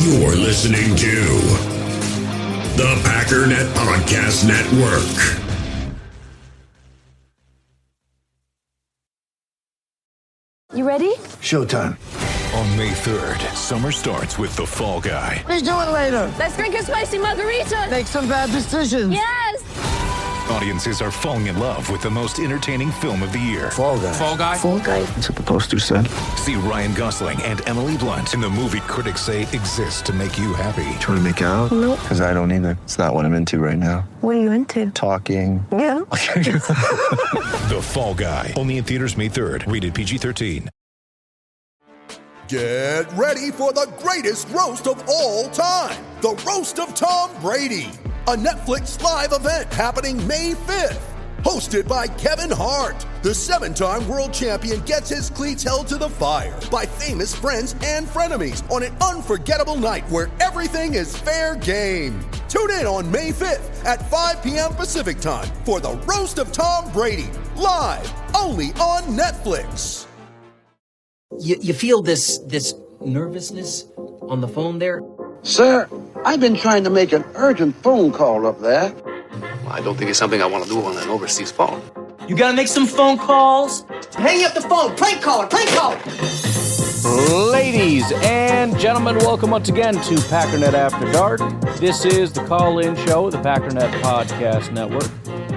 You're listening to the Packernet Podcast Network. You ready? Showtime. On May 3rd, summer starts with The Fall Guy. Let's do it later. Let's drink a spicy margarita. Make some bad decisions. Yes! Audiences are falling in love with the most entertaining film of the year. Fall Guy. Fall Guy? Fall guy. That's what the poster said. See Ryan Gosling and Emily Blunt in the movie critics say exists to make you happy. Trying to make it out? Nope. Because I don't either. It's not what I'm into right now. What are you into? Talking. Yeah. The Fall Guy. Only in theaters May 3rd. Rated PG-13. Get ready for the greatest roast of all time, the Roast of Tom Brady, a Netflix live event happening May 5th. Hosted by Kevin Hart, the 7-time world champion gets his cleats held to the fire by famous friends and frenemies on an unforgettable night where everything is fair game. Tune in on May 5th at 5 p.m. Pacific time for the Roast of Tom Brady, live only on Netflix. You feel this nervousness on the phone there? Sir, I've been trying to make an urgent phone call up there. I don't think it's something I want to do on an overseas phone. You gotta make some phone calls. Hang up the phone. Prank caller. Ladies and gentlemen, welcome once again to Packernet After Dark. This is the call-in show, the Packernet Podcast Network.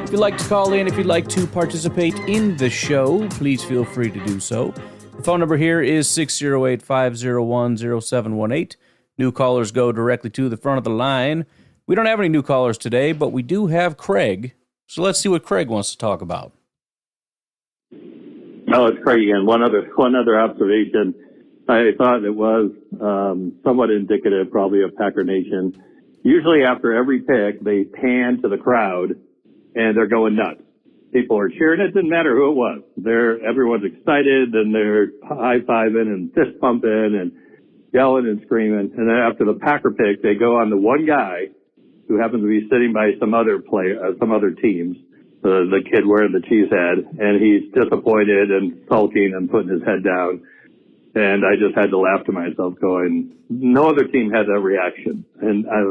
If you'd like to call in, if you'd like to participate in the show, please feel free to do so. The phone number here is 608-501-0718. New callers go directly to the front of the line. We don't have any new callers today, but we do have Craig. So let's see what Craig wants to talk about. Oh, it's Craig again. One other observation. I thought it was somewhat indicative probably of Packer Nation. Usually after every pick, they pan to the crowd and they're going nuts. People are cheering. It didn't matter who it was. Everyone's excited and they're high-fiving and fist-pumping and yelling and screaming. And then after the Packer pick, they go on the one guy who happens to be sitting by some other teams, the kid wearing the cheese head, and he's disappointed and sulking and putting his head down. And I just had to laugh to myself going, no other team had that reaction. And I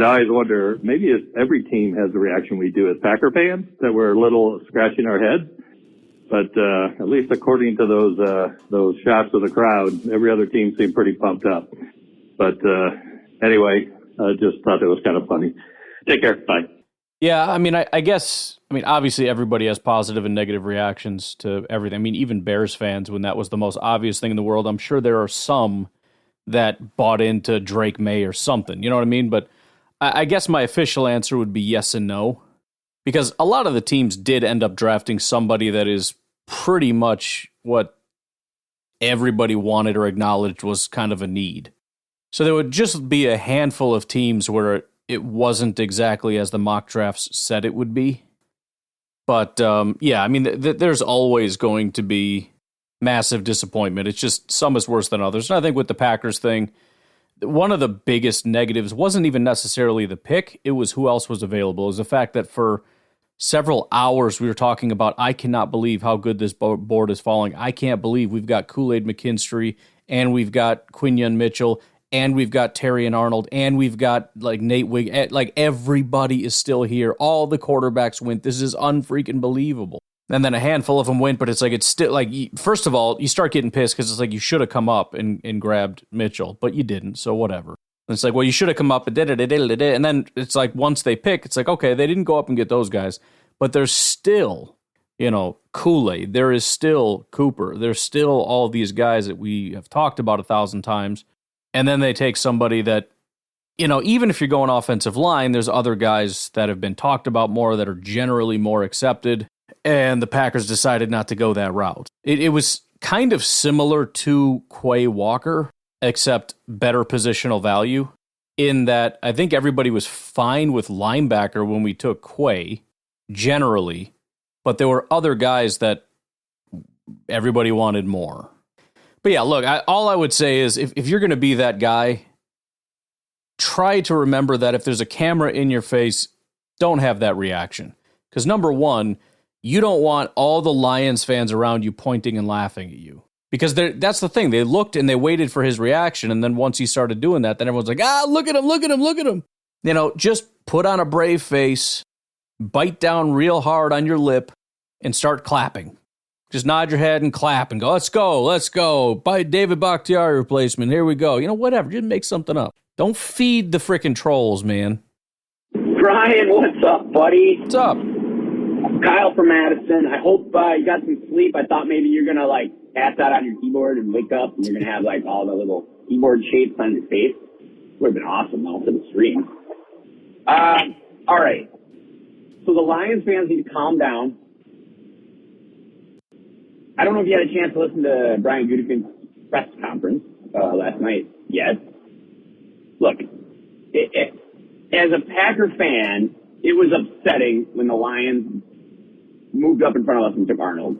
always wonder, maybe if every team has the reaction we do as Packer fans, that we're a little scratching our heads. But at least according to those shots of the crowd, every other team seemed pretty pumped up. But anyway, I just thought it was kind of funny. Take care. Bye. Yeah, I guess, obviously everybody has positive and negative reactions to everything. Even Bears fans, when that was the most obvious thing in the world, I'm sure there are some that bought into Drake May or something. You know what I mean? But I guess my official answer would be yes and no. Because a lot of the teams did end up drafting somebody that is pretty much what everybody wanted or acknowledged was kind of a need. So there would just be a handful of teams where it wasn't exactly as the mock drafts said it would be. But there's always going to be massive disappointment. It's just some is worse than others. And I think with the Packers thing, one of the biggest negatives wasn't even necessarily the pick. It was who else was available. It was the fact that for several hours we were talking about, I cannot believe how good this board is falling. I can't believe we've got Kool-Aid McKinstry, and we've got Quinyon Mitchell, and we've got Terry and Arnold, and we've got Nate Wig. Everybody is still here. All the quarterbacks went. This is unfreaking believable. And then a handful of them went, but it's still first of all, you start getting pissed because it's you should have come up and grabbed Mitchell, but you didn't, so whatever. And it's well, you should have come up and did it, and then it's once they pick, it's okay, they didn't go up and get those guys, but there's still, Kool-Aid, there is still Cooper, there's still all these guys that we have talked about 1,000 times, and then they take somebody that, even if you're going offensive line, there's other guys that have been talked about more that are generally more accepted. And the Packers decided not to go that route. It was kind of similar to Quay Walker, except better positional value, in that I think everybody was fine with linebacker when we took Quay, generally, but there were other guys that everybody wanted more. But yeah, look, all I would say is if you're going to be that guy, try to remember that if there's a camera in your face, don't have that reaction. Because number one, you don't want all the Lions fans around you pointing and laughing at you. Because that's the thing. They looked and they waited for his reaction. And then once he started doing that, then everyone's like, look at him, look at him, look at him. You know, just put on a brave face, bite down real hard on your lip, and start clapping. Just nod your head and clap and go, let's go. By David Bakhtiari replacement, here we go. You know, whatever, just make something up. Don't feed the frickin' trolls, man. Brian, what's up, buddy? What's up? Kyle from Madison. I hope you got some sleep. I thought maybe you're going to, pass out on your keyboard and wake up and you're going to have, all the little keyboard shapes on your face. Would have been awesome, though, for the stream. All right. So the Lions fans need to calm down. I don't know if you had a chance to listen to Brian Gutekunst's press conference last night yet. Look, as a Packer fan, it was upsetting when the Lions moved up in front of us and took Arnold.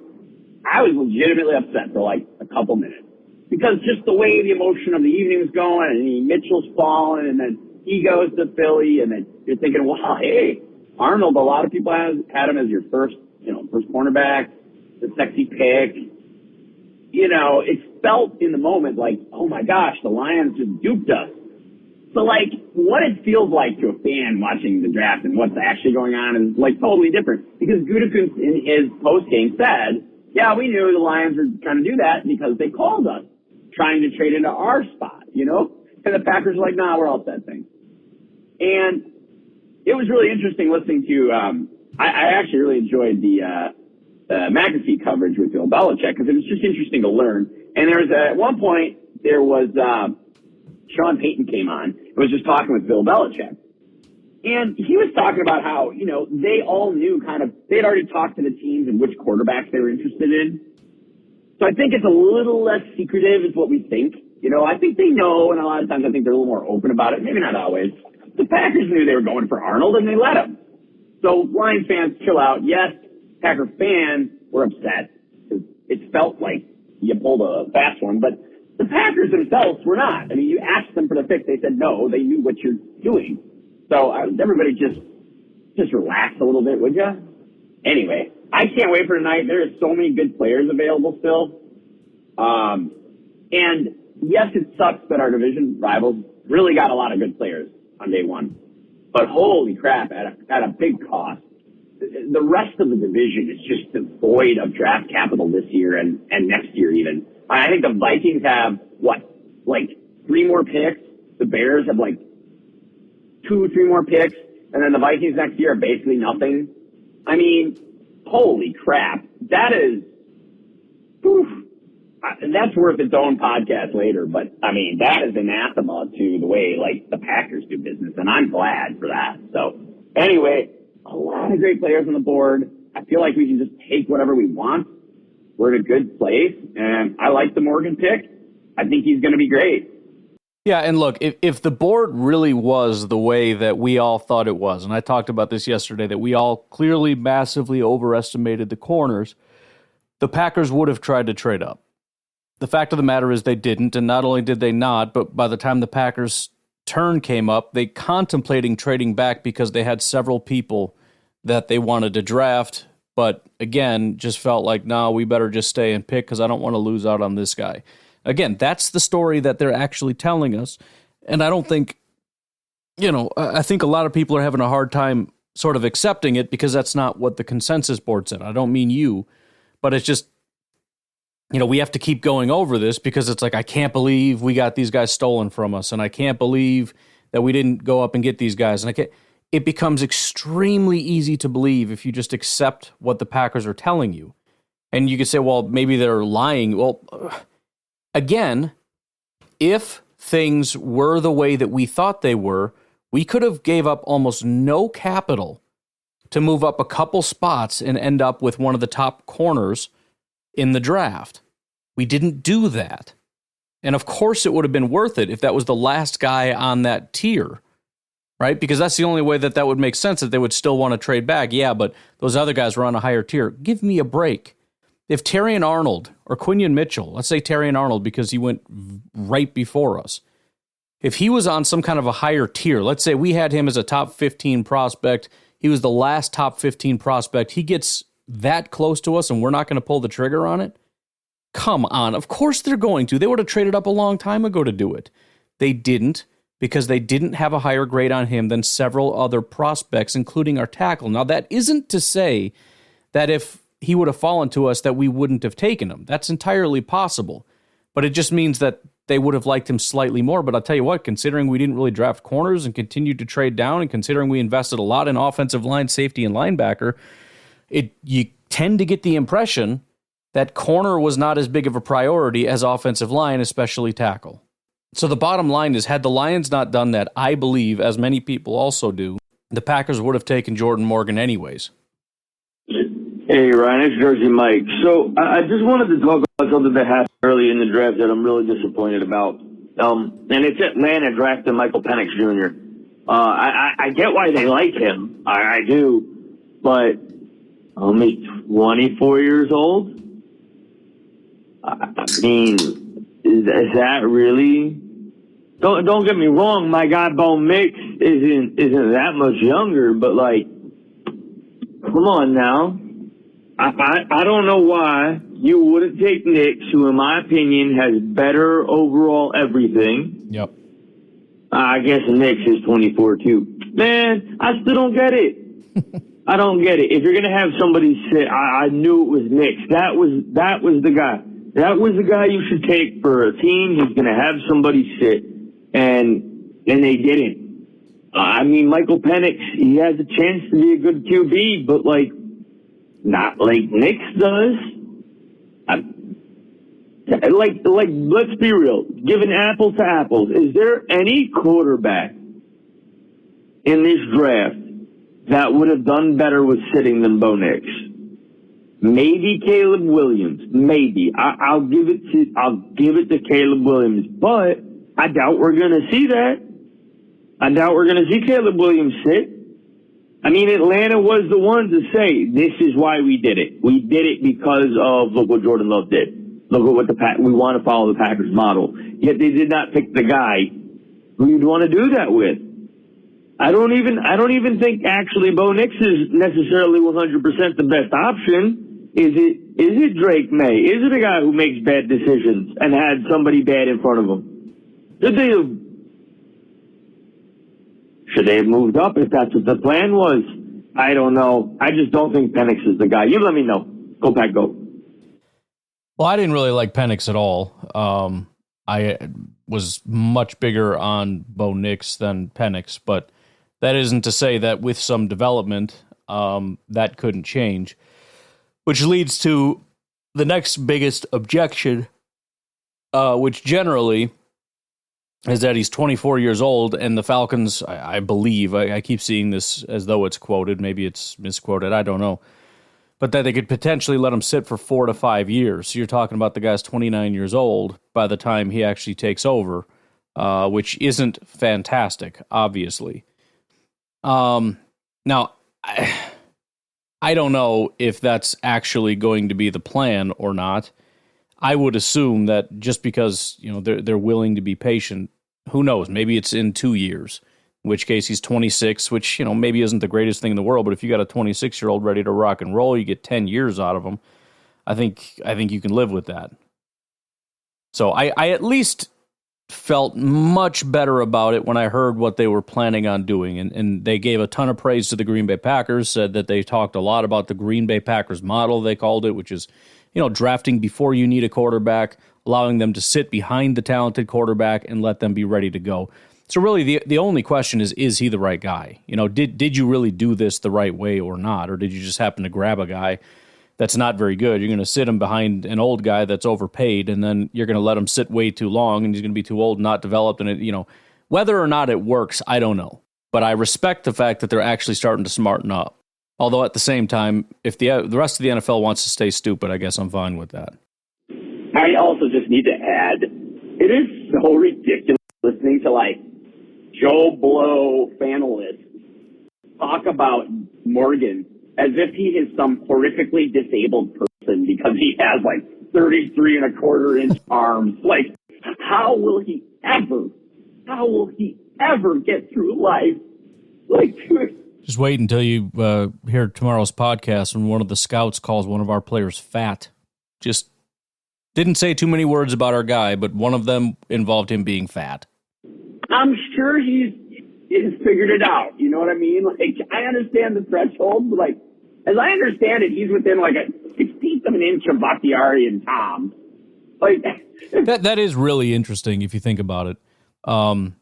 I was legitimately upset for a couple minutes because just the way the emotion of the evening was going, and Mitchell's falling, and then he goes to Philly, and then you're thinking, wow, hey, Arnold, a lot of people had him as your first cornerback, the sexy pick. You know, it felt in the moment like, oh my gosh, the Lions just duped us. So, what it feels like to a fan watching the draft and what's actually going on is, totally different. Because Gutekunst in his postgame said, yeah, we knew the Lions were trying to do that because they called us, trying to trade into our spot, you know? And the Packers were like, nah, we're all set things. And it was really interesting listening to, I actually really enjoyed the McAfee coverage with Bill Belichick because it was just interesting to learn. And there was, at one point, there was, Sean Payton came on and was just talking with Bill Belichick. And he was talking about how, they all knew they'd already talked to the teams and which quarterbacks they were interested in. So I think it's a little less secretive is what we think. I think they know, and a lot of times I think they're a little more open about it. Maybe not always. The Packers knew they were going for Arnold and they let him. So Lions fans, chill out. Yes, Packer fans were upset because it felt like you pulled a fast one, but the Packers themselves were not. I mean, you asked them for the pick. They said no. They knew what you're doing. So everybody just relax a little bit, would you? Anyway, I can't wait for tonight. There are so many good players available still. And yes, it sucks that our division rivals really got a lot of good players on day one. But holy crap, at a big cost. The rest of the division is just devoid of draft capital this year and next year even. I think the Vikings have, 3 more picks. The Bears have 2-3 more picks. And then the Vikings next year are basically nothing. I mean, holy crap. That is, that's worth its own podcast later. But, I mean, that is anathema to the way, the Packers do business. And I'm glad for that. So, anyway, a lot of great players on the board. I feel like we can just take whatever we want. We're in a good place, and I like the Morgan pick. I think he's going to be great. Yeah, and look, if the board really was the way that we all thought it was, and I talked about this yesterday, that we all clearly massively overestimated the corners, the Packers would have tried to trade up. The fact of the matter is they didn't, and not only did they not, but by the time the Packers' turn came up, they contemplating trading back because they had several people that they wanted to draft, but again, just felt like, no, we better just stay and pick because I don't want to lose out on this guy. Again, that's the story that they're actually telling us, and I don't think, I think a lot of people are having a hard time sort of accepting it because that's not what the consensus board said. I don't mean you, but it's just, we have to keep going over this because it's I can't believe we got these guys stolen from us, and I can't believe that we didn't go up and get these guys, and it becomes extremely easy to believe if you just accept what the Packers are telling you. And you could say, well, maybe they're lying. Well, again, if things were the way that we thought they were, we could have gave up almost no capital to move up a couple spots and end up with one of the top corners in the draft. We didn't do that. And of course it would have been worth it if that was the last guy on that tier, right? Because that's the only way that would make sense, that they would still want to trade back. Yeah, but those other guys were on a higher tier. Give me a break. If Terrion Arnold or Quinion Mitchell, let's say Terrion Arnold because he went right before us, if he was on some kind of a higher tier, let's say we had him as a top 15 prospect, he was the last top 15 prospect, he gets that close to us and we're not going to pull the trigger on it, Come on. Of course they're going to. They would have traded up a long time ago to do it. They didn't, because they didn't have a higher grade on him than several other prospects, including our tackle. Now, that isn't to say that if he would have fallen to us that we wouldn't have taken him. That's entirely possible. But it just means that they would have liked him slightly more. But I'll tell you what, considering we didn't really draft corners and continued to trade down, and considering we invested a lot in offensive line, safety, and linebacker, you tend to get the impression that corner was not as big of a priority as offensive line, especially tackle. So the bottom line is, had the Lions not done that, I believe, as many people also do, the Packers would have taken Jordan Morgan anyways. Hey, Ryan, it's Jersey Mike. So I just wanted to talk about something that happened early in the draft that I'm really disappointed about. And it's Atlanta drafting Michael Penix Jr. I get why they like him. I do. But he's 24 years old. I mean, is that really? Don't get me wrong. My guy Bo Mix isn't that much younger, but like, come on now. I don't know why you wouldn't take Nix, who in my opinion has better overall everything. Yep. I guess Nix is 24 too. Man, I still don't get it. I don't get it. If you're gonna have somebody sit, I knew it was Nix. That was the guy. That was the guy you should take for a team who's going to have somebody sit, and they didn't. I mean, Michael Penix, he has a chance to be a good QB, but like, not like Nix does. Let's be real. Giving apple to apples, is there any quarterback in this draft that would have done better with sitting than Bo Nix? Maybe Caleb Williams. Maybe. I'll give it to Caleb Williams, but I doubt we're going to see that. I doubt we're going to see Caleb Williams sit. I mean, Atlanta was the one to say, this is why we did it. We did it because of, look what Jordan Love did. Look at what we want to follow the Packers model. Yet they did not pick the guy who you'd want to do that with. I don't even think actually Bo Nix is necessarily 100% the best option. Is it Drake May? Is it a guy who makes bad decisions and had somebody bad in front of him? Should they have moved up if that's what the plan was? I don't know. I just don't think Penix is the guy. You let me know. Go Pack, go. Well, I didn't really like Penix at all. I was much bigger on Bo Nix than Penix, but that isn't to say that with some development, that couldn't change. Which leads to the next biggest objection, which generally is that he's 24 years old, and the Falcons, I believe, I keep seeing this as though it's quoted, maybe it's misquoted, I don't know, but that they could potentially let him sit for 4 to 5 years. So you're talking about the guy's 29 years old by the time he actually takes over, which isn't fantastic, obviously. Now, I don't know if that's actually going to be the plan or not. I would assume that just because, they're willing to be patient, who knows, maybe it's in 2 years, in which case he's 26, which, maybe isn't the greatest thing in the world, but if you got a 26-year-old ready to rock and roll, you get 10 years out of him. I think you can live with that. So I at least felt much better about it when I heard what they were planning on doing. And they gave a ton of praise to the Green Bay Packers, said that they talked a lot about the Green Bay Packers model, they called it, which is, drafting before you need a quarterback, allowing them to sit behind the talented quarterback and let them be ready to go. So really the only question is he the right guy? Did you really do this the right way or not? Or did you just happen to grab a guy that's not very good? You're going to sit him behind an old guy that's overpaid, and then you're going to let him sit way too long, and he's going to be too old, not developed. And whether or not it works, I don't know. But I respect the fact that they're actually starting to smarten up. Although at the same time, if the rest of the NFL wants to stay stupid, I guess I'm fine with that. I also just need to add, it is so ridiculous listening to Joe Blow fanalists talk about Morgan as if he is some horrifically disabled person because he has 33.25-inch arms. How will he ever get through life? Just wait until you hear tomorrow's podcast when one of the scouts calls one of our players fat. Just Didn't say too many words about our guy, but one of them involved him being fat. I'm sure he's figured it out. You know what I mean? Like, I understand the threshold, but, like, as I understand it, he's within, like, a 16th of an inch of Bakhtiari and Tom. Like, that is really interesting if you think about it. I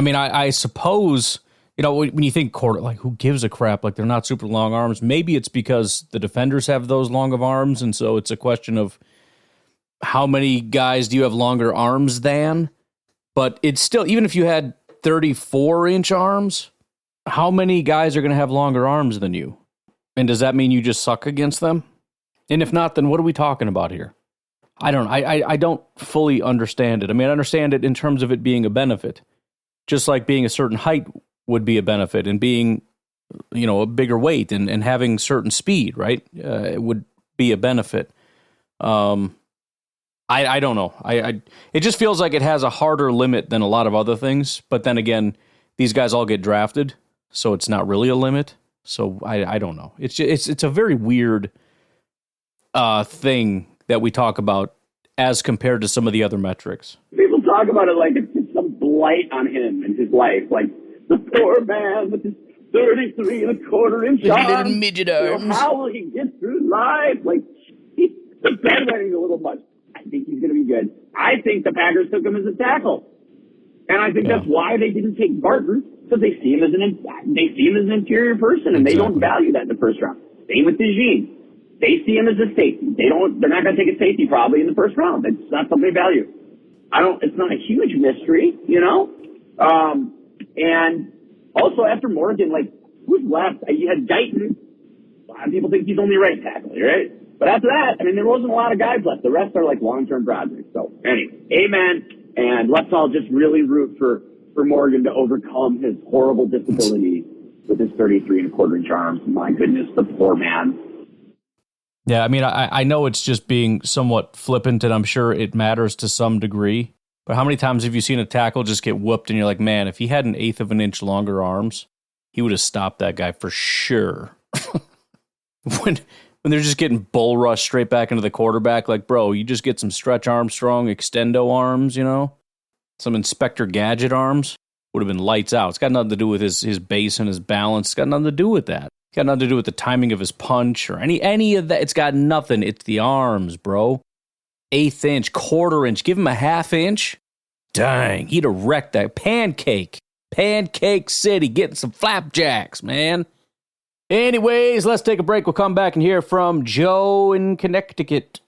mean, I suppose, you know, when you think quarter, like, who gives a crap? Like, they're not super long arms. Maybe it's because the defenders have those long of arms, and so it's a question of how many guys do you have longer arms than? But it's still, even if you had 34-inch arms, how many guys are going to have longer arms than you? And does that mean you just suck against them? And if not, then what are we talking about here? I don't fully understand it. I mean, I understand it in terms of it being a benefit, just like being a certain height would be a benefit, and being, you know, a bigger weight and having certain speed, right? It would be a benefit. I don't know. It just feels like it has a harder limit than a lot of other things. But then again, these guys all get drafted, so it's not really a limit. So I don't know. It's a very weird thing that we talk about as compared to some of the other metrics. People talk about it like it's some blight on him and his life. Like, the poor man with his 33 and a quarter inch arms. Little midget arms. You know, how will he get through life? Like, he's bedwetting a little much. I think he's going to be good. I think the Packers took him as a tackle. And I think that's why they didn't take Barton, because they see him as an interior person, and they don't value that in the first round. Same with DeJean. They see him as a safety. They're not going to take a safety probably in the first round. It's not something they value. It's not a huge mystery, you know? And also after Morgan, like, who's left? You had Guyton. A lot of people think he's only right tackle, right? But after that, I mean, there wasn't a lot of guys left. The rest are like long-term projects. So anyway, amen. And let's all just really root for Morgan to overcome his horrible disability with his 33 and a quarter inch arms. My goodness, the poor man. Yeah, I mean, I know it's just being somewhat flippant, and I'm sure it matters to some degree. But how many times have you seen a tackle just get whooped, and you're like, man, if he had 1/8 of an inch longer arms, he would have stopped that guy for sure. When they're just getting bull rushed straight back into the quarterback, like, bro, you just get some Stretch Armstrong extendo arms, you know? Some Inspector Gadget arms. Would have been lights out. It's got nothing to do with his base and his balance. It's got nothing to do with that. It's got nothing to do with the timing of his punch or any of that. It's got nothing. It's the arms, bro. 1/8 inch, 1/4 inch. Give him a 1/2 inch. Dang, he'd have wrecked that. Pancake City, getting some flapjacks, man. Anyways, let's take a break. We'll come back and hear from Joe in Connecticut.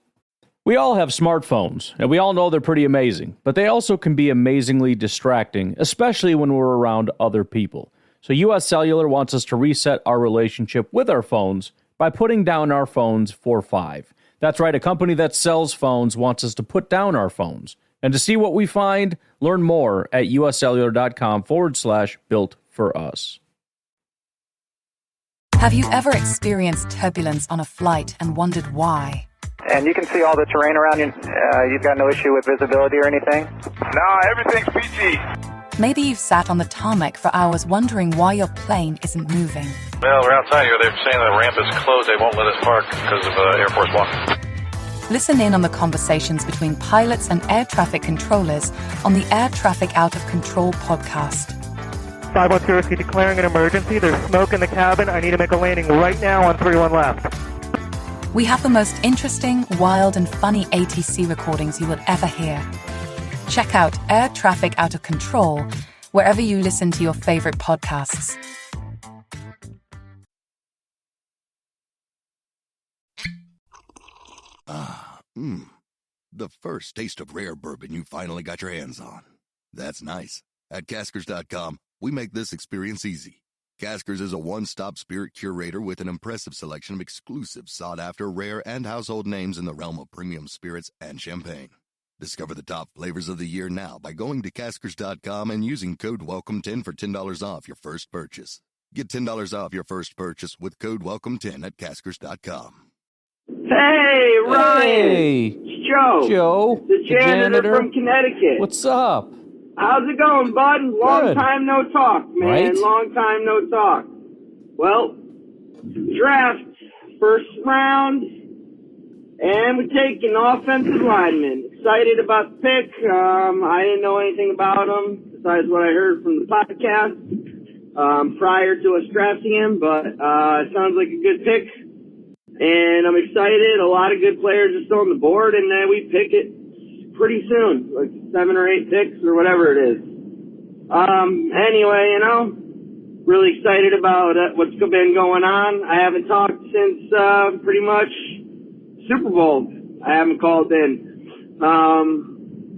We all have smartphones, and we all know they're pretty amazing, but they also can be amazingly distracting, especially when we're around other people. So US Cellular wants us to reset our relationship with our phones by putting down our phones for $5. That's right, a company that sells phones wants us to put down our phones. And to see what we find, learn more at uscellular.com/built-for-us. Have you ever experienced turbulence on a flight and wondered why? And you can see all the terrain around you. You've got no issue with visibility or anything? No, everything's PG. Maybe you've sat on the tarmac for hours wondering why your plane isn't moving. Well, we're outside here. They're saying the ramp is closed. They won't let us park because of Air Force One. Listen in on the conversations between pilots and air traffic controllers on the Air Traffic Out of Control podcast. 512 Whiskey declaring an emergency. There's smoke in the cabin. I need to make a landing right now on 31 left. We have the most interesting, wild, and funny ATC recordings you will ever hear. Check out Air Traffic Out of Control wherever you listen to your favorite podcasts. The first taste of rare bourbon you finally got your hands on. That's nice. At Caskers.com, we make this experience easy. Caskers is a one-stop spirit curator with an impressive selection of exclusive, sought-after, rare, and household names in the realm of premium spirits and champagne. Discover the top flavors of the year now by going to Caskers.com and using code WELCOME10 for $10 off your first purchase. Get $10 off your first purchase with code WELCOME10 at Caskers.com. Hey, Ryan. Hey. It's Joe. The janitor from Connecticut. What's up? How's it going, bud? Long time no talk, man. Right? Long time no talk. Well, draft, first round, And we take an offensive lineman. Excited about the pick. I didn't know anything about him besides what I heard from the podcast prior to us drafting him, but it sounds like a good pick. And I'm excited. A lot of good players are still on the board, and we pick it pretty soon, like 7 or 8 picks or whatever it is. Anyway, really excited about what's been going on. I haven't talked since pretty much Super Bowl. I haven't called in.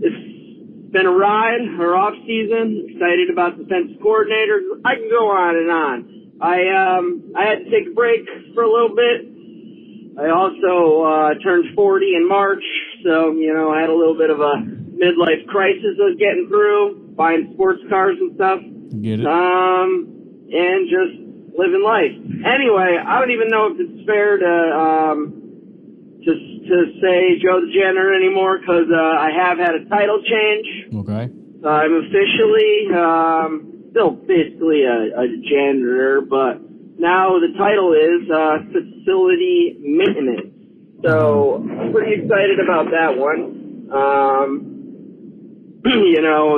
It's been a ride, or off season. Excited about defensive coordinators. I can go on and on. I had to take a break for a little bit. I also turned 40 in March, so I had a little bit of a midlife crisis I was getting through, buying sports cars and stuff. Get it? And just living life. Anyway, I don't even know if it's fair to say Joe the Janitor anymore, because I have had a title change. Okay. I'm officially still basically a janitor, but now the title is facility maintenance. So I'm pretty excited about that one.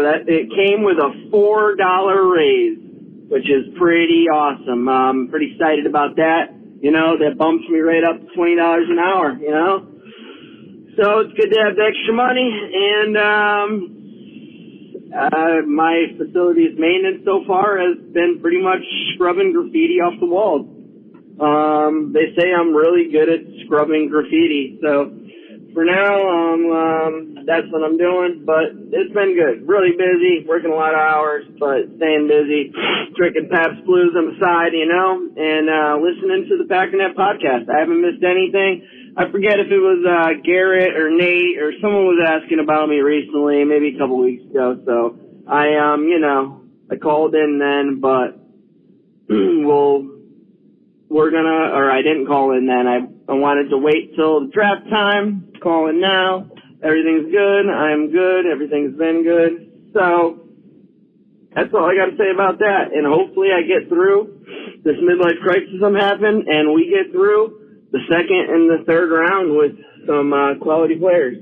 That it came with a $4 raise, which is pretty awesome. I'm pretty excited about that. That bumps me right up to $20 an hour, So it's good to have the extra money, and my facility's maintenance so far has been pretty much scrubbing graffiti off the walls. They say I'm really good at scrubbing graffiti, so for now, that's what I'm doing, but it's been good. Really busy, working a lot of hours, but staying busy, drinking Pabst Blues on the side, and listening to the Packernet podcast. I haven't missed anything. I forget if it was Garrett or Nate or someone was asking about me recently, maybe a couple weeks ago, so I called in then, but I didn't call in then. I wanted to wait till the draft time, call in now. Everything's good. I'm good. Everything's been good. So that's all I got to say about that. And hopefully I get through this midlife crisis I'm having, and we get through the second and the third round with some quality players.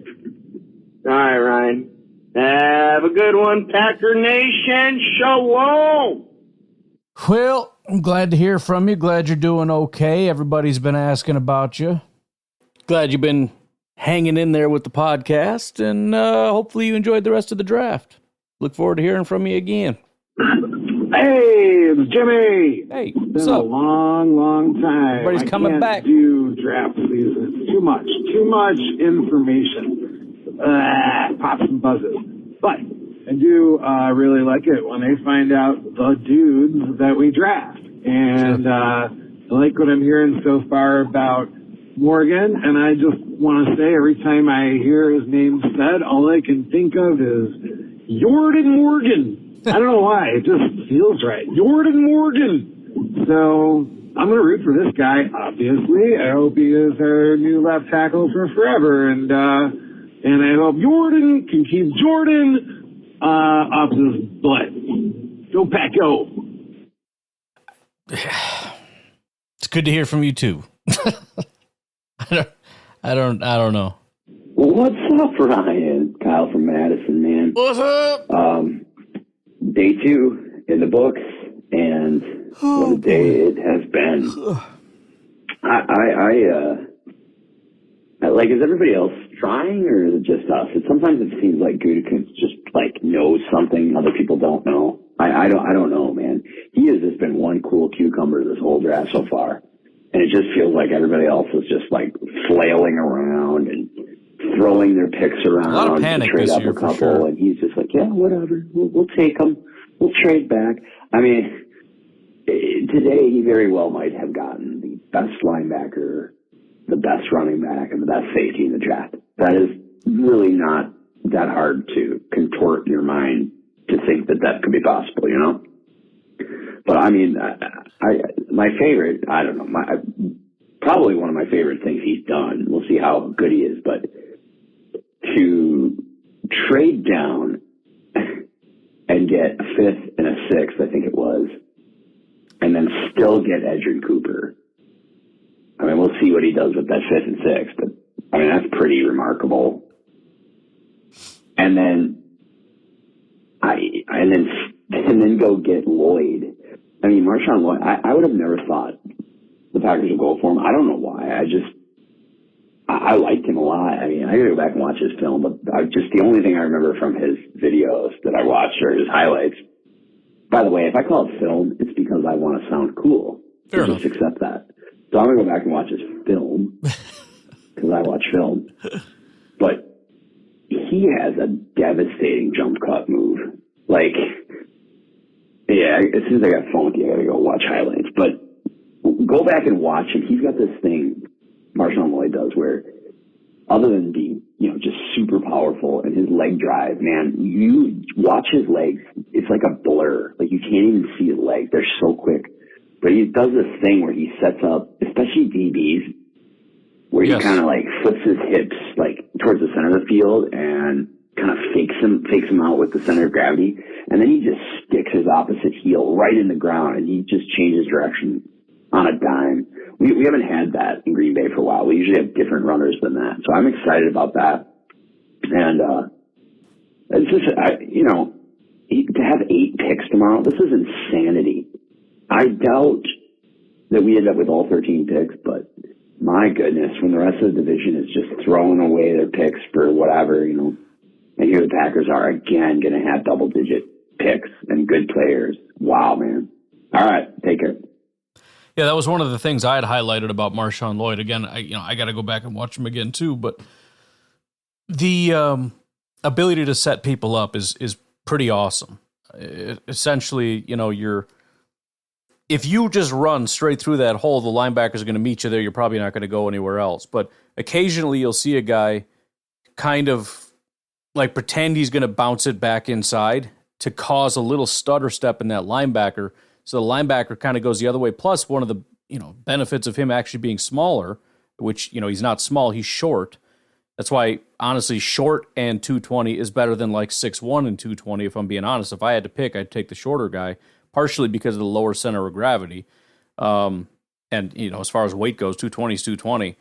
All right, Ryan. Have a good one, Packer Nation. Shalom. Well, I'm glad to hear from you. Glad you're doing okay. Everybody's been asking about you. Glad you've been hanging in there with the podcast, and hopefully you enjoyed the rest of the draft. Look forward to hearing from you again. Hey, it's Jimmy. Hey, it's what's been up? a long time. Everybody's coming back. I can't do draft season. Too much information. Pops and buzzes. But I do really like it when they find out the dudes that we draft. And I like what I'm hearing so far about Morgan, and I just want to say every time I hear his name said, all I can think of is Jordan Morgan. I don't know why. It just feels right. Jordan Morgan. So I'm going to root for this guy, obviously. I hope he is our new left tackle for forever. And I hope Jordan can keep Jordan up his butt. Go Pack, go. It's good to hear from you too. I don't know. What's up, Ryan? Kyle from Madison, man. What's up? Day 2 in the books, and what a day it has been. I like, is everybody else trying, or is it just us? Sometimes it seems like Gutekunst just knows something other people don't know. I don't know, man. He has just been one cool cucumber this whole draft so far. And it just feels like everybody else is just flailing around and throwing their picks around. A lot of panic to trade this up year, a couple, for sure. and he's just like, yeah, whatever. We'll take them. We'll trade back. I mean, today he very well might have gotten the best linebacker, the best running back, and the best safety in the draft. That is really not that hard to contort your mind to think that could be possible, But I mean, my favorite, I don't know, probably one of my favorite things he's done. We'll see how good he is, but to trade down and get a 5th and a 6th, I think it was, and then still get Edgerrin Cooper. I mean, we'll see what he does with that 5th and 6th, but I mean, that's pretty remarkable. And then and then go get Lloyd. I mean, Marshawn Lloyd, I would have never thought the Packers would go for him. I don't know why. I liked him a lot. I mean, I gotta go back and watch his film, but the only thing I remember from his videos that I watched are his highlights. By the way, if I call it film, it's because I want to sound cool. Fair enough. Just accept that. So I'm gonna go back and watch his film because I watch film. But he has a devastating jump cut move. Like, yeah, as soon as I got funky, I gotta go watch highlights. But go back and watch him. He's got this thing Marshawn Lloyd does where, other than being, just super powerful and his leg drive, man, you watch his legs, it's like a blur. Like, you can't even see his legs. They're so quick. But he does this thing where he sets up, especially DBs, where he kind of like flips his hips like towards the center of the field and kind of fakes him out with the center of gravity. And then he just sticks his opposite heel right in the ground and he just changes direction on a dime. We haven't had that in Green Bay for a while. We usually have different runners than that. So I'm excited about that. And, it's just, to have 8 picks tomorrow, this is insanity. I doubt that we end up with all 13 picks, but my goodness, when the rest of the division is just throwing away their picks for whatever, and here the Packers are again going to have double-digit picks and good players. Wow, man. All right, take care. Yeah, that was one of the things I had highlighted about Marshawn Lloyd. Again, I got to go back and watch him again too, but the ability to set people up is pretty awesome. Essentially, if you just run straight through that hole, the linebackers are going to meet you there. You're probably not going to go anywhere else. But occasionally you'll see a guy kind of like pretend he's going to bounce it back inside to cause a little stutter step in that linebacker. So the linebacker kind of goes the other way. Plus, one of the benefits of him actually being smaller, which he's not small, he's short. That's why, honestly, short and 220 is better than like 6'1" and 220. If I'm being honest, if I had to pick, I'd take the shorter guy. Partially because of the lower center of gravity, and as far as weight goes, 220 is 220.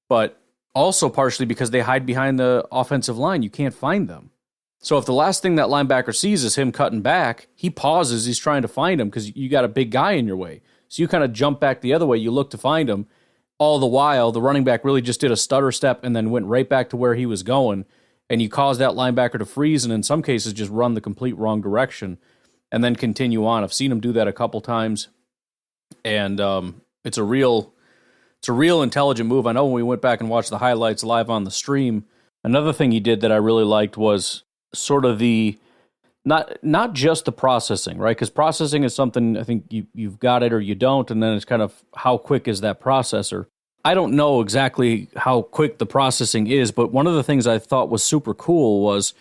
But also partially because they hide behind the offensive line, you can't find them. So if the last thing that linebacker sees is him cutting back, he pauses, he's trying to find him because you got a big guy in your way. So you kind of jump back the other way, you look to find him. All the while, the running back really just did a stutter step and then went right back to where he was going, and you cause that linebacker to freeze and in some cases just run the complete wrong direction and then continue on. I've seen him do that a couple times, and it's a real intelligent move. I know when we went back and watched the highlights live on the stream, another thing he did that I really liked was sort of the not just the processing, right? Because processing is something I think you've got it or you don't, and then it's kind of how quick is that processor. I don't know exactly how quick the processing is, but one of the things I thought was super cool was,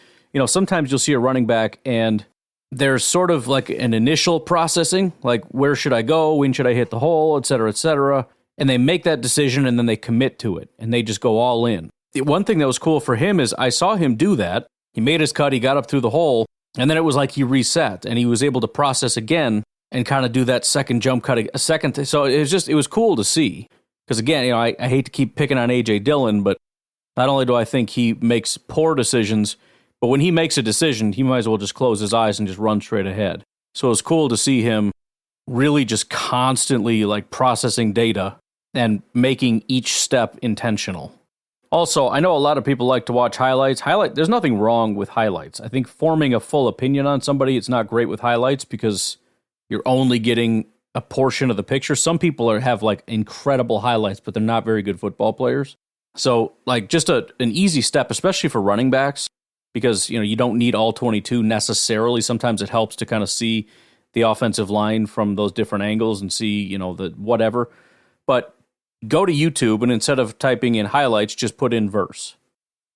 sometimes you'll see a running back and there's sort of like an initial processing, like where should I go, when should I hit the hole, et cetera, and they make that decision and then they commit to it and they just go all in. The one thing that was cool for him is I saw him do that. He made his cut, he got up through the hole, and then it was like he reset and he was able to process again and kind of do that second jump cut a second. So it was cool to see. Because again, I hate to keep picking on A.J. Dillon, but not only do I think he makes poor decisions, but when he makes a decision, he might as well just close his eyes and just run straight ahead. So it was cool to see him really just constantly like processing data and making each step intentional. Also, I know a lot of people like to watch highlights. There's nothing wrong with highlights. I think forming a full opinion on somebody, it's not great with highlights because you're only getting a portion of the picture. Some people have like incredible highlights, but they're not very good football players. So like just an easy step, especially for running backs, because you don't need all 22 necessarily. Sometimes it helps to kind of see the offensive line from those different angles and see, the whatever. But go to YouTube and instead of typing in highlights, just put in verse.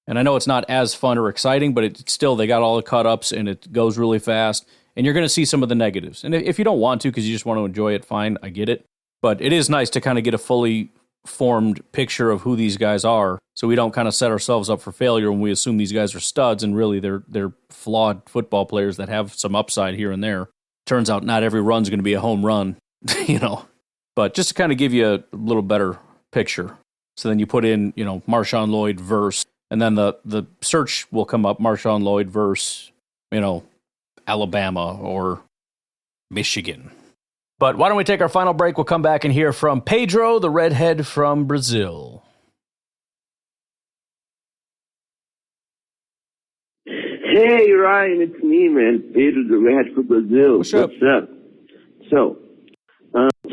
And I know it's not as fun or exciting, but it's still, they got all the cut ups and it goes really fast. And you're going to see some of the negatives. And if you don't want to because you just want to enjoy it, fine, I get it. But it is nice to kind of get a fully formed picture of who these guys are so we don't kind of set ourselves up for failure when we assume these guys are studs and really they're flawed football players that have some upside here and there. Turns out not every run's going to be a home run, But just to kind of give you a little better picture. So then you put in, Marshawn Lloyd verse, and then the search will come up, Marshawn Lloyd verse, Alabama or Michigan. But why don't we take our final break? We'll come back and hear from Pedro, the redhead from Brazil. Hey, Ryan, it's me, man. Pedro, the redhead from Brazil. What's up? So,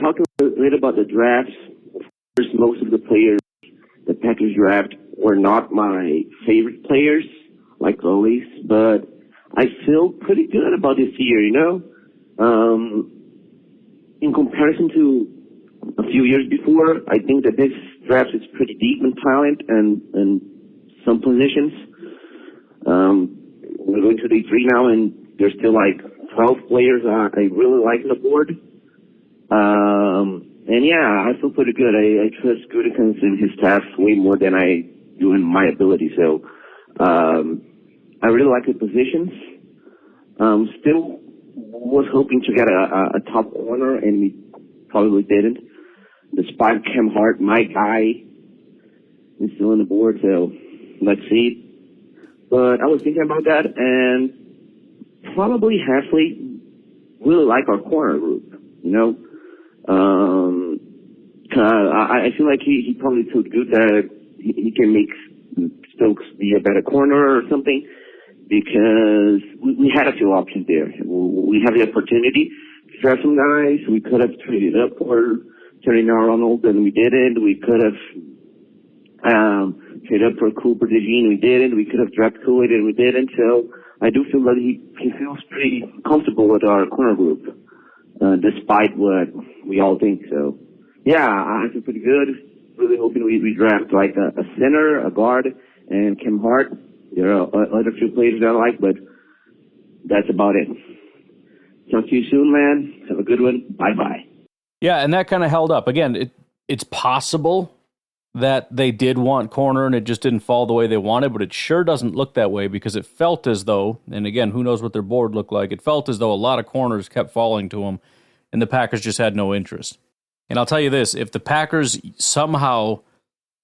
talking a bit about the drafts. Of course, most of the players the Packers draft were not my favorite players, like always, but I feel pretty good about this year, in comparison to a few years before, I think that this draft is pretty deep in talent and some positions. We're going to day 3 now, and there's still like 12 players I really like on the board. And yeah, I feel pretty good. I trust Gutekunst and his staff way more than I do in my ability. So I really like the positions. Still was hoping to get a top corner, and we probably didn't. Despite Cam Hart, my guy, is still on the board, so let's see. But I was thinking about that, and probably Halfley really like our corner group, I feel like he probably took good that he can make Stokes be a better corner or something, because we had a few options there. We have the opportunity to draft some guys. We could have traded up for Terry Arnold, and we didn't. We could have traded up for Cooper DeJean, we didn't. We could have drafted Kool-Aid, and we didn't. So I do feel that he feels pretty comfortable with our corner group, despite what we all think. So yeah, I feel pretty good. Really hoping we draft like a center, a guard, and Kim Hart. There are other few players that I like, but that's about it. Talk to you soon, man. Have a good one. Bye-bye. Yeah, and that kind of held up. Again, it's possible that they did want corner and it just didn't fall the way they wanted, but it sure doesn't look that way, because it felt as though, and again, who knows what their board looked like, it felt as though a lot of corners kept falling to them, and the Packers just had no interest. And I'll tell you this, if the Packers somehow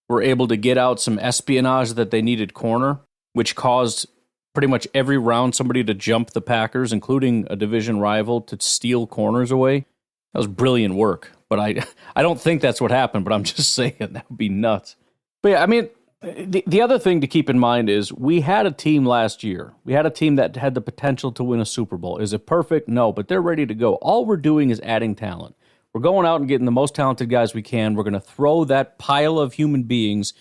were able to get out some espionage that they needed corner, which caused pretty much every round somebody to jump the Packers, including a division rival, to steal corners away, that was brilliant work. But I don't think that's what happened, but I'm just saying that would be nuts. But yeah, I mean, the other thing to keep in mind is we had a team last year. We had a team that had the potential to win a Super Bowl. Is it perfect? No, but they're ready to go. All we're doing is adding talent. We're going out and getting the most talented guys we can. We're going to throw that pile of human beings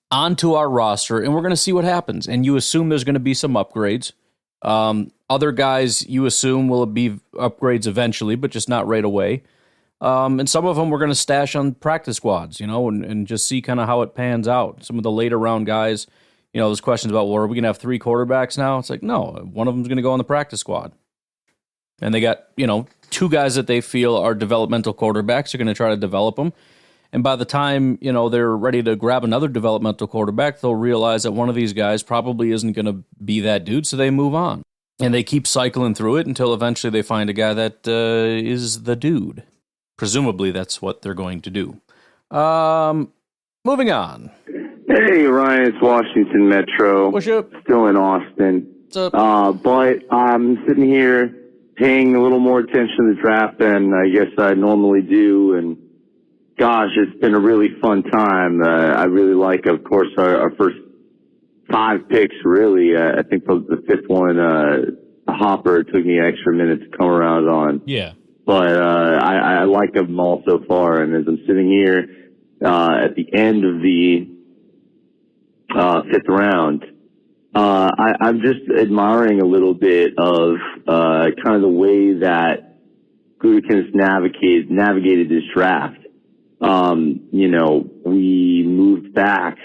onto our roster, and we're going to see what happens. And you assume there's going to be some upgrades. Other guys you assume will be upgrades eventually, but just not right away. And some of them we're going to stash on practice squads, and just see kind of how it pans out. Some of the later round guys, there's questions about, well, are we going to have 3 quarterbacks now? It's like, no, one of them's going to go on the practice squad. And they got, 2 guys that they feel are developmental quarterbacks. They're going to try to develop them. And by the time, they're ready to grab another developmental quarterback, they'll realize that one of these guys probably isn't going to be that dude, so they move on. And they keep cycling through it until eventually they find a guy that is the dude. Presumably that's what they're going to do. Moving on. Hey, Ryan, it's Washington Metro. What's up? Still in Austin. What's up? But I'm sitting here paying a little more attention to the draft than I guess I normally do, and gosh, it's been a really fun time. I really like, of course, our first 5 picks, really. I think the 5th one, Hopper, took me an extra minute to come around on. Yeah. But I like them all so far, and as I'm sitting here at the end of the 5th round, I'm just admiring a little bit of kind of the way that Gutekunst navigated this draft. We moved back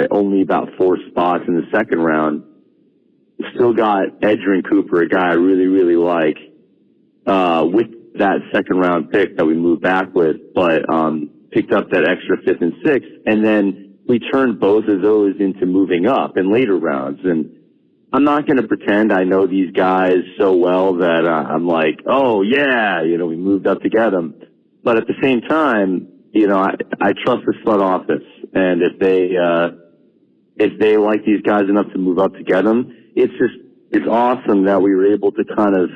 only about 4 spots in the 2nd round. Still got Edgerrin Cooper, a guy I really, really like, with that 2nd round pick that we moved back with, but picked up that extra 5th and 6th, and then we turned both of those into moving up in later rounds. And I'm not going to pretend I know these guys so well that I'm like, oh yeah, we moved up to get them. But at the same time, I trust this front office. And if they like these guys enough to move up to get them, it's awesome that we were able to kind of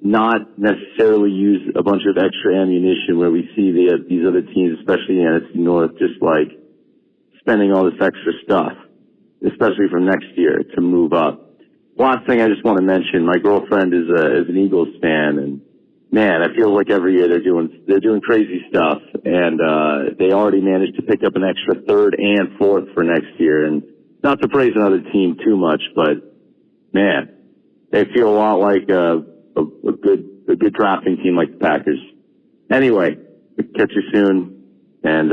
not necessarily use a bunch of extra ammunition where we see these other teams, especially in NFC North, just like spending all this extra stuff, especially from next year to move up. Last thing I just want to mention, my girlfriend is an Eagles fan, and man, I feel like every year they're doing crazy stuff, and they already managed to pick up an extra third and fourth for next year. And not to praise another team too much, but man, they feel a lot like a good drafting team like the Packers. Anyway, catch you soon, and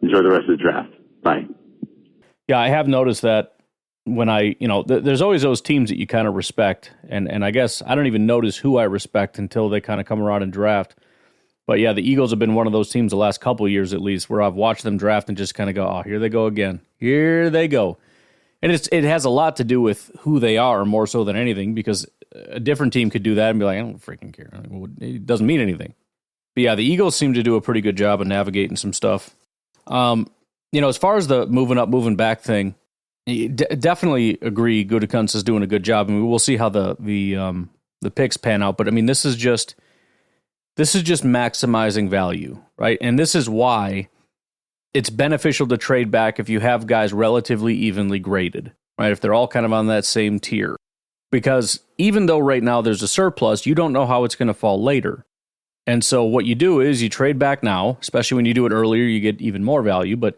enjoy the rest of the draft. Bye. Yeah, I have noticed that when there's always those teams that you kind of respect, and I guess I don't even notice who I respect until they kind of come around and draft. But yeah, the Eagles have been one of those teams the last couple of years at least where I've watched them draft and just kind of go, oh, here they go again. Here they go. And it has a lot to do with who they are more so than anything, because a different team could do that and be like, I don't freaking care. It doesn't mean anything. But yeah, the Eagles seem to do a pretty good job of navigating some stuff. As far as the moving up, moving back thing, definitely agree. Gutekunst is doing a good job. I mean, we'll see how the picks pan out. But I mean, this is just maximizing value, right? And this is why it's beneficial to trade back if you have guys relatively evenly graded, right? If they're all kind of on that same tier. Because even though right now there's a surplus, you don't know how it's going to fall later. And so what you do is you trade back now, especially when you do it earlier, you get even more value, but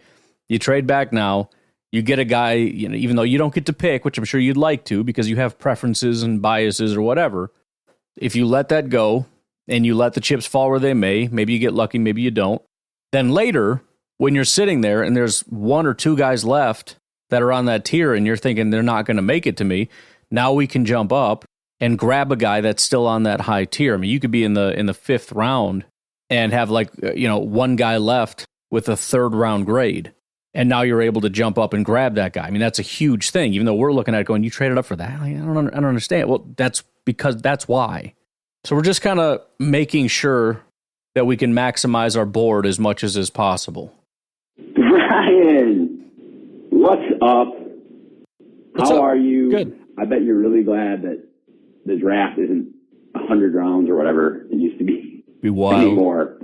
you trade back now, you get a guy, even though you don't get to pick, which I'm sure you'd like to because you have preferences and biases or whatever. If you let that go and you let the chips fall where they may, maybe you get lucky, maybe you don't. Then later, when you're sitting there and there's one or two guys left that are on that tier and you're thinking they're not going to make it to me, now we can jump up and grab a guy that's still on that high tier. I mean, you could be in the fifth round and have one guy left with a third round grade. And now you're able to jump up and grab that guy. I mean, that's a huge thing, even though we're looking at it going, you traded up for that? I don't understand. Well, that's why. So we're just kind of making sure that we can maximize our board as much as is possible. Ryan, what's up? How are you? Good. I bet you're really glad that the draft isn't 100 rounds or whatever it used to be. Be wild. Anymore.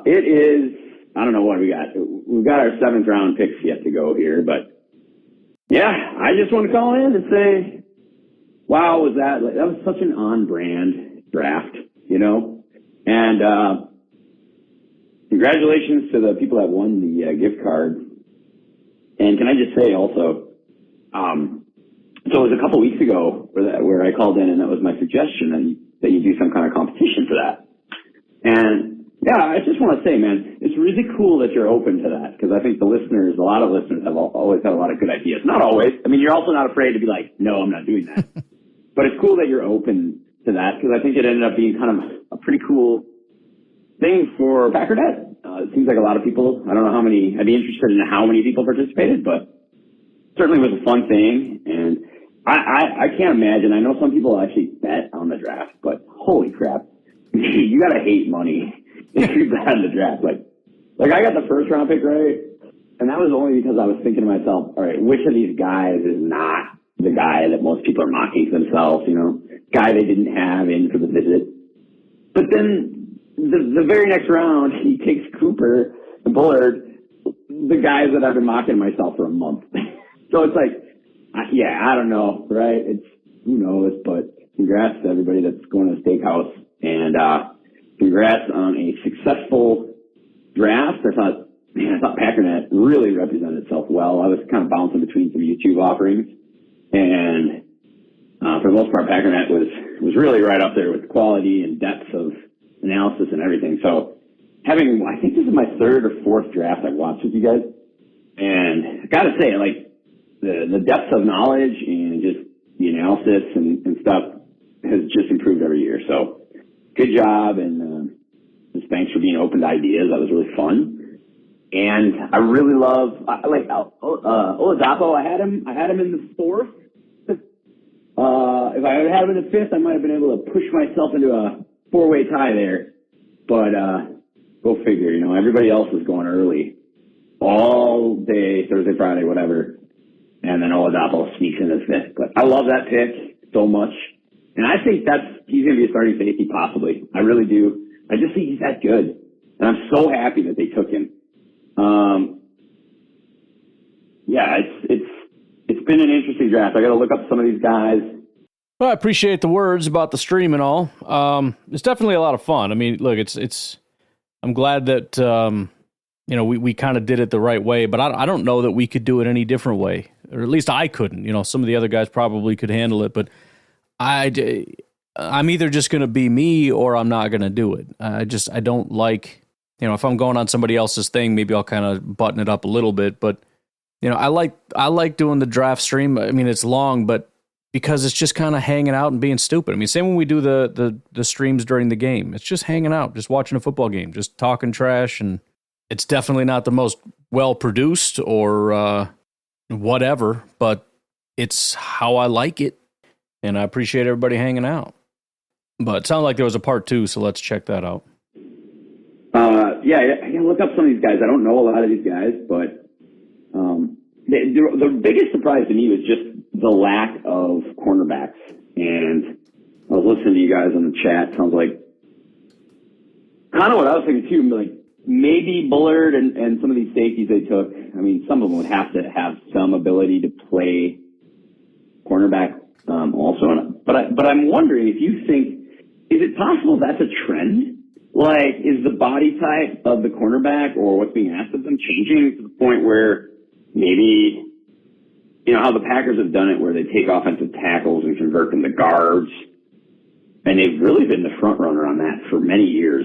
It is, I don't know what we got. We've got our 7th round picks yet to go here, but yeah, I just want to call in and say, wow, was that was such an on-brand draft, and congratulations to the people that won the gift card. And can I just say also, so it was a couple weeks ago where I called in and that was my suggestion that you do some kind of competition for that. And yeah, I just want to say, man, it's really cool that you're open to that because I think a lot of listeners have always had a lot of good ideas. Not always. I mean, you're also not afraid to be like, no, I'm not doing that. But it's cool that you're open to that because I think it ended up being kind of a pretty cool thing for Packernet. It seems like a lot of people, I don't know how many, I'd be interested in how many people participated, but certainly was a fun thing. And I can't imagine, I know some people actually bet on the draft, but holy crap, you gotta hate money if you bet on the draft. Like I got the first round pick right, and that was only because I was thinking to myself, all right, which of these guys is not the guy that most people are mocking themselves, guy they didn't have in for the visit. But then the very next round, he takes Cooper and Bullard, the guys that I've been mocking myself for a month. So it's like, I don't know, right? Who knows, but congrats to everybody that's going to the steakhouse. And congrats on a successful draft. I thought Packernet really represented itself well. I was kind of bouncing between some YouTube offerings. And for the most part, Packernet was really right up there with the quality and depth of analysis and everything. So I think this is my 3rd or 4th draft I've watched with you guys. And I got to say, the depth of knowledge and just the analysis and stuff has just improved every year. So good job, and just thanks for being open to ideas. That was really fun. And I really love Oladapo. I had him in the 4th. If I had him in the 5th, I might have been able to push myself into a 4-way tie there. But go figure, everybody else was going early. all day, Thursday, Friday, whatever. And then Oladapo sneaks in his fifth. But I love that pick so much. And I think he's going to be a starting safety, possibly. I really do. I just think he's that good. And I'm so happy that they took him. Yeah, it's been an interesting draft. I got to look up some of these guys. Well, I appreciate the words about the stream and all. It's definitely a lot of fun. I mean, look, I'm glad that, we kind of did it the right way, but I don't know that we could do it any different way, or at least I couldn't. Some of the other guys probably could handle it, but I'm either just going to be me or I'm not going to do it. I don't like, if I'm going on somebody else's thing, maybe I'll kind of button it up a little bit, but I like doing the draft stream. I mean, it's long, but because it's just kind of hanging out and being stupid. I mean, same when we do the streams during the game. It's just hanging out, just watching a football game, just talking trash, and it's definitely not the most well-produced or whatever, but it's how I like it, and I appreciate everybody hanging out. But it sounded like there was a part 2, so let's check that out. Yeah, I gotta look up some of these guys. I don't know a lot of these guys, but the biggest surprise to me was just the lack of cornerbacks. And I was listening to you guys on the chat. Sounds like kind of what I was thinking too. Like maybe Bullard and some of these safeties they took. I mean, some of them would have to have some ability to play cornerback also. But I'm wondering if you think, is it possible that's a trend? Like, is the body type of the cornerback or what's being asked of them changing to the point where maybe, how the Packers have done it where they take offensive tackles and convert them to guards, and they've really been the front runner on that for many years,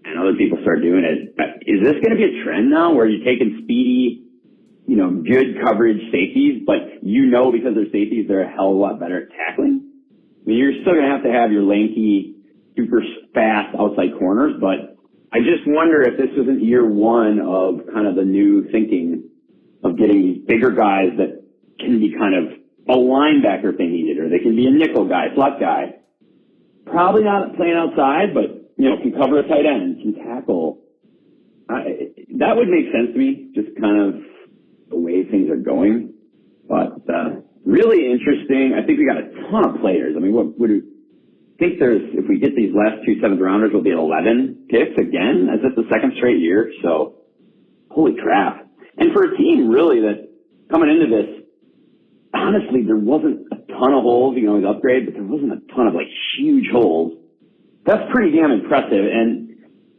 and other people start doing it. Is this going to be a trend now where you're taking speedy, good coverage safeties, but because they're safeties, they're a hell of a lot better at tackling? I mean, you're still going to have your lanky, super fast outside corners, but I just wonder if this isn't year one of kind of the new thinking of getting these bigger guys that can be kind of a linebacker if they need it, or they can be a nickel guy, slot guy. Probably not playing outside, but, can cover a tight end, can tackle. That would make sense to me, just kind of the way things are going. But really interesting. I think we got a ton of players. I mean, if we get these last 2 7th rounders, we'll be at 11 picks again. Is it the second straight year? So, holy crap. And for a team really that coming into this, honestly, there wasn't a ton of holes. You can always upgrade, but there wasn't a ton of huge holes. That's pretty damn impressive. And,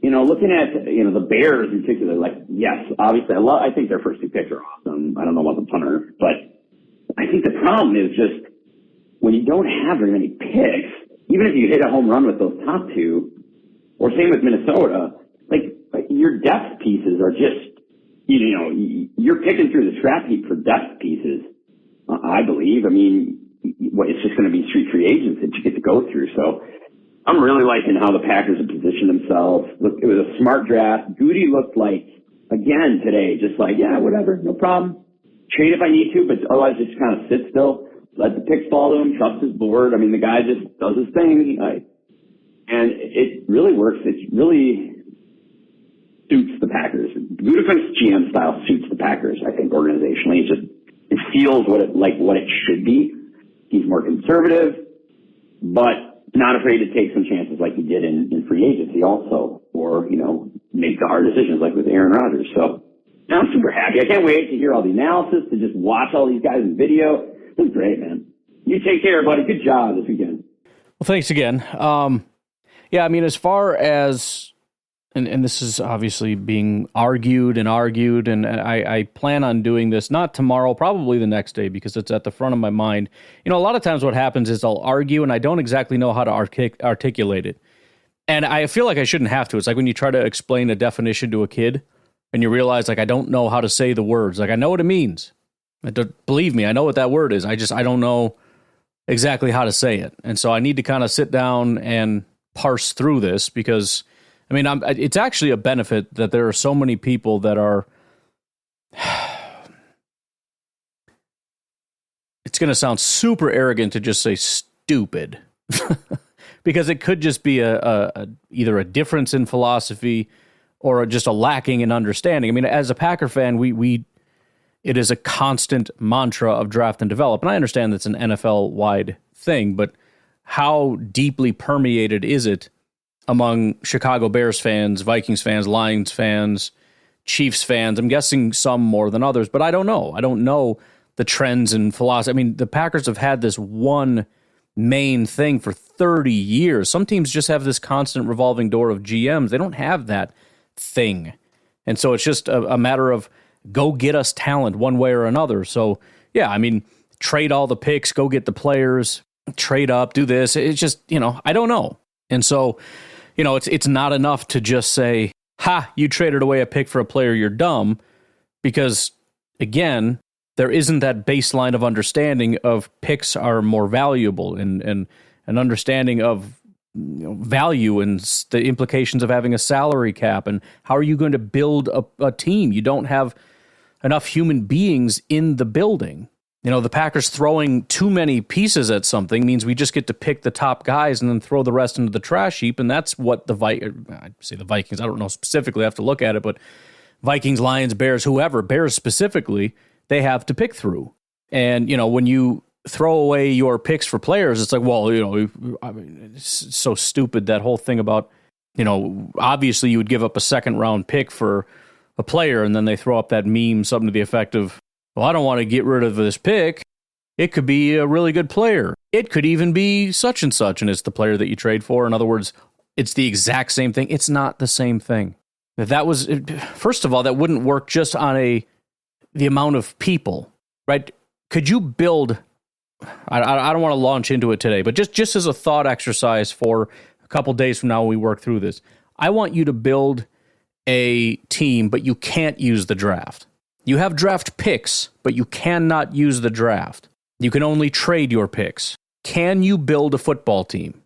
looking at, the Bears in particular, yes, obviously I think their first 2 picks are awesome. I don't know about the punter, but I think the problem is just when you don't have very many picks, even if you hit a home run with those top 2, or same with Minnesota, your depth pieces are just, you're picking through the scrap heap for depth pieces, I believe. I mean, it's just going to be street free agents that you get to go through. So I'm really liking how the Packers have positioned themselves. Look, it was a smart draft. Goody looked like, again today, just yeah, whatever, no problem. Trade if I need to, but otherwise just kind of sit still. Let the picks fall to him, trust his board. I mean, the guy just does his thing. And it really works. It really suits the Packers. Gutekunst's GM style suits the Packers, I think, organizationally. It feels what it should be. He's more conservative, but not afraid to take some chances like he did in free agency also, or, make the hard decisions like with Aaron Rodgers. So I'm super happy. I can't wait to hear all the analysis, to just watch all these guys in video. This is great, man. You take care, buddy. Good job this weekend. Well, thanks again. Yeah, I mean, as far as, and this is obviously being argued, and I plan on doing this, not tomorrow, probably the next day, because it's at the front of my mind. A lot of times what happens is I'll argue, and I don't exactly know how to articulate it. And I feel like I shouldn't have to. It's like when you try to explain a definition to a kid, and you realize, I don't know how to say the words. I know what it means. Believe me, I know what that word is. I don't know exactly how to say it. And so I need to kind of sit down and parse through this, because, I mean, it's actually a benefit that there are so many people that are, it's going to sound super arrogant to just say stupid, because it could just be either a difference in philosophy, or just a lacking in understanding. I mean, as a Packer fan, it is a constant mantra of draft and develop. And I understand that's an NFL-wide thing, but how deeply permeated is it among Chicago Bears fans, Vikings fans, Lions fans, Chiefs fans? I'm guessing some more than others, but I don't know. I don't know the trends and philosophy. I mean, the Packers have had this one main thing for 30 years. Some teams just have this constant revolving door of GMs. They don't have that thing. And so it's just a matter of go get us talent one way or another. So, yeah, I mean, trade all the picks, go get the players, trade up, do this. It's just, I don't know. And so, it's not enough to just say, ha, you traded away a pick for a player, you're dumb. Because, again, there isn't that baseline of understanding of picks are more valuable and an understanding of value and the implications of having a salary cap. And how are you going to build a team? You don't have enough human beings in the building. The Packers throwing too many pieces at something means we just get to pick the top guys and then throw the rest into the trash heap. And that's what I'd say the Vikings, I don't know specifically, I have to look at it, but Vikings, Lions, Bears, whoever, Bears specifically, they have to pick through. And, when you throw away your picks for players, it's like, well, I mean, it's so stupid, that whole thing about, obviously you would give up a second round pick for a player, and then they throw up that meme, something to the effect of, well, I don't want to get rid of this pick. It could be a really good player. It could even be such and such, and it's the player that you trade for. In other words, it's the exact same thing. It's not the same thing. If that was, first of all, that wouldn't work just on the amount of people, right? Could you build, I don't want to launch into it today, but just as a thought exercise for a couple days from now when we work through this, I want you to build a team, but you can't use the draft. You have draft picks, but you cannot use the draft. You can only trade your picks. Can you build a football team?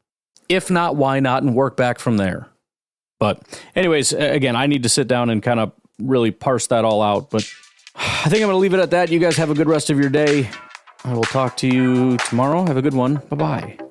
If not, why not? And work back from there. But anyways, again, I need to sit down and kind of really parse that all out. But I think I'm going to leave it at that. You guys have a good rest of your day. I will talk to you tomorrow. Have a good one. Bye-bye.